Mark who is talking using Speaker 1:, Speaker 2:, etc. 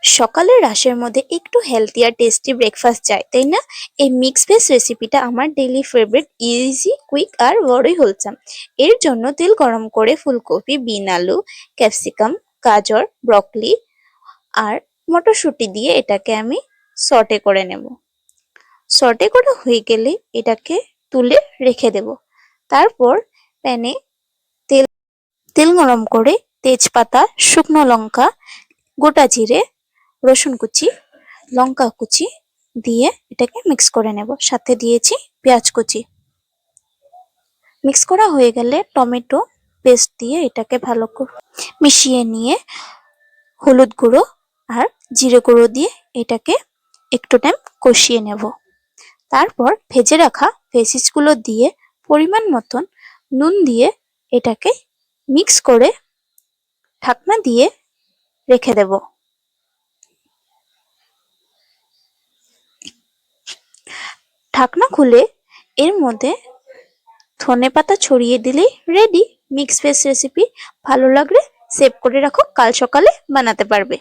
Speaker 1: সকালের রাশের মধ্যে একটু হেলদি আর টেস্টি ব্রেকফাস্ট চাই, তাই না? এই মিক্স ভেজ রেসিপিটা আমার ডেইলি ফেভারিট, ইজি, কুইক আর বড়ই হোলসাম। এর জন্য তেল গরম করে ফুলকপি, বিন, আলু, ক্যাপসিকাম, গাজর, ব্রকলি আর মটরশুঁটি দিয়ে এটাকে আমি সটে করে নেব। সটে করা হয়ে গেলে এটাকে তুলে রেখে দেব। তারপর প্যানে তেল তেল গরম করে তেজপাতা, শুকনো লঙ্কা, গোটা জিরে, রসুন কুচি, লঙ্কা কুচি দিয়ে এটাকে মিক্স করে নেব। সাথে দিয়েছি পেঁয়াজ কুচি। মিক্স করা হয়ে গেলে টমেটো পেস্ট দিয়ে এটাকে ভালো করে মিশিয়ে নিয়ে হলুদ গুঁড়ো আর জিরে গুঁড়ো দিয়ে এটাকে একটু টাইম কষিয়ে নেব। তারপর ভেজে রাখা ভেজিসগুলো দিয়ে পরিমাণ মতন নুন দিয়ে এটাকে মিক্স করে ঢাকনা দিয়ে রেখে দেব। ঢাকনা খুলে এর মধ্যে ধনেপাতা ছড়িয়ে দিলেই রেডি মিক্স ভেজ রেসিপি। ভালো লাগলে সেভ করে রাখো, কাল সকালে বানাতে পারবে।